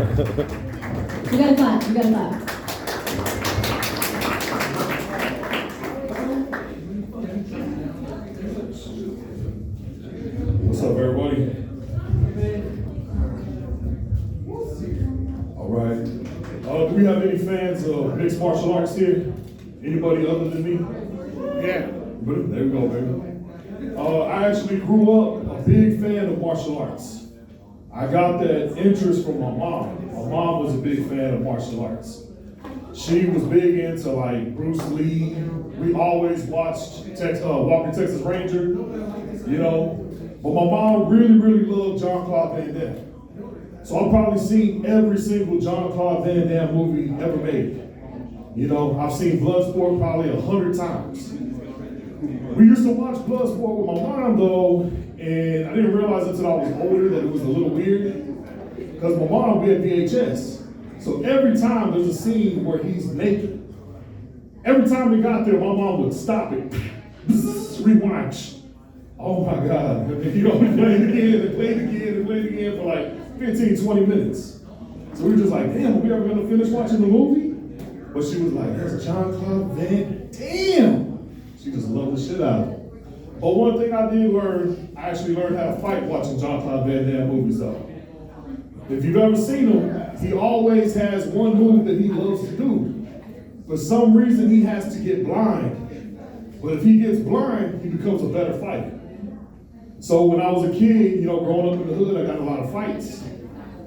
You gotta clap, you gotta clap. What's up, everybody? All right. Do we have any fans of mixed martial arts here? Anybody other than me? Yeah. There we go, baby. I actually grew up a big fan of martial arts. I got that interest from my mom. My mom was a big fan of martial arts. She was big into like Bruce Lee. We always watched Walker Texas Ranger, you know. But my mom really, really loved Jean-Claude Van Damme. So I've probably seen every single Jean-Claude Van Damme movie ever made. You know, I've seen Bloodsport probably 100 times. We used to watch Bloodsport with my mom though, and I didn't realize until I was older that it was a little weird. Because my mom, we had VHS. So every time there's a scene where he's naked, every time we got there, my mom would stop it, rewind. Oh my God, you know, we played again and played again and played again for like 15, 20 minutes. So we were just like, damn, are we ever gonna finish watching the movie? But she was like, that's Jean-Claude Van Damme. She just loved the shit out of him. But one thing I did learn, I actually learned how to fight watching Jean-Claude Van Damme movies though. If you've ever seen him, he always has one move that he loves to do. For some reason, he has to get blind. But if he gets blind, he becomes a better fighter. So when I was a kid, you know, growing up in the hood, I got a lot of fights.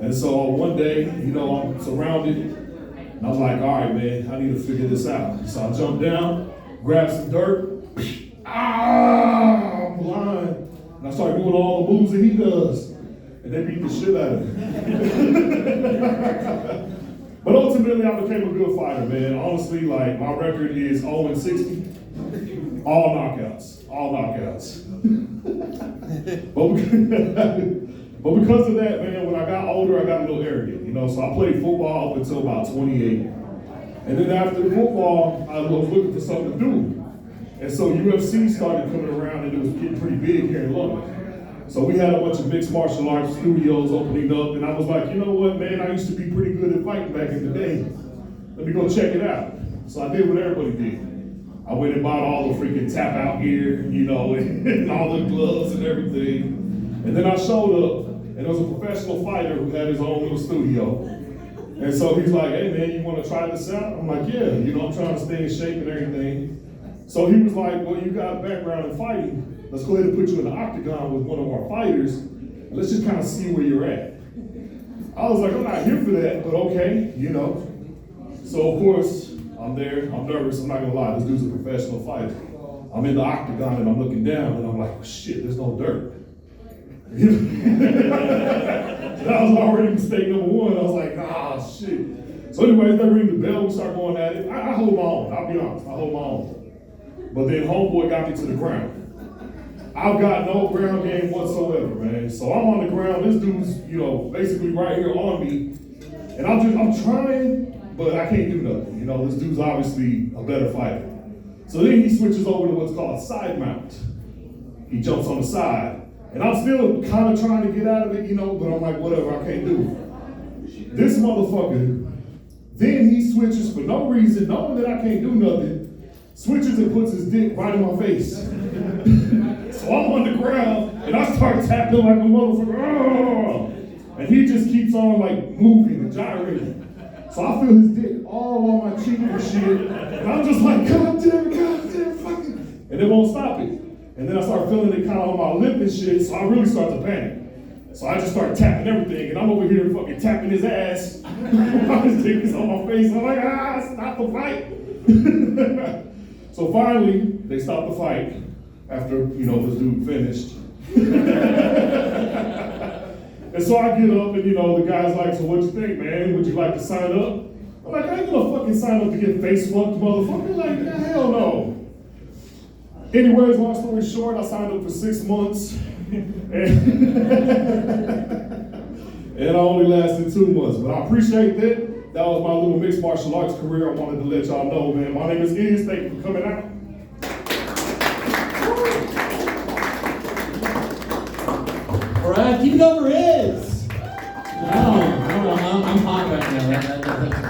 And so one day, you know, I'm surrounded, and I was like, all right, man, I need to figure this out. So I jumped down, grabbed some dirt, I'm blind. And I started doing all the moves that he does. And they beat the shit out of me. But ultimately, I became a good fighter, man. Honestly, like, my record is 0-60. All knockouts. But because of that, man, when I got older, I got a little arrogant, you know. So I played football up until about 28. And then after football, I was looking for something to do. And so UFC started coming around, and it was getting pretty big here in Lubbock. So we had a bunch of mixed martial arts studios opening up, and I was like, you know what, man, I used to be pretty good at fighting back in the day. Let me go check it out. So I did what everybody did. I went and bought all the freaking tap out gear, you know, and all the gloves and everything. And then I showed up, and there was a professional fighter who had his own little studio. And so he's like, hey man, you want to try this out? I'm like, yeah, you know, I'm trying to stay in shape and everything. So he was like, well, you got a background in fighting. Let's go ahead and put you in the octagon with one of our fighters, and let's just kind of see where you're at. I was like, I'm not here for that, but okay, you know. So of course, I'm there, I'm nervous, I'm not gonna lie, this dude's a professional fighter. I'm in the octagon and I'm looking down and I'm like, oh, shit, there's no dirt. That was already mistake number one. I was like, ah, shit. So anyways, they ring the bell, we start going at it. I hold my own, I'll be honest, I hold my own. But then homeboy got me to the ground. I've got no ground game whatsoever, man. So I'm on the ground, this dude's, you know, basically right here on me. And I'm trying, but I can't do nothing. You know, this dude's obviously a better fighter. So then he switches over to what's called a side mount. He jumps on the side. And I'm still kind of trying to get out of it, you know, but I'm like, whatever, I can't do it. This motherfucker, then he switches for no reason, knowing that I can't do nothing, switches and puts his dick right in my face. So I'm on the ground, and I start tapping like a motherfucker. Oh! And he just keeps on like moving and gyrating. So I feel his dick all on my cheek and shit. And I'm just like, God damn, fucking. And it won't stop it. And then I start feeling it kind of on my lip and shit, so I really start to panic. So I just start tapping everything, and I'm over here fucking tapping his ass. His dick is on my face. I'm like, stop the fight. So finally, they stopped the fight after, you know, this dude finished. And so I get up and, you know, the guy's like, so what you think, man? Would you like to sign up? I'm like, I ain't gonna fucking sign up to get face fucked, motherfucker. Like, hell no. Anyways, long story short, I signed up for 6 months. And I only lasted 2 months. But I appreciate that. That was my little mixed martial arts career. I wanted to let y'all know, man. My name is Iz. Thank you for coming out. All right, keep it over Iz. Wow. I'm hot right now. That's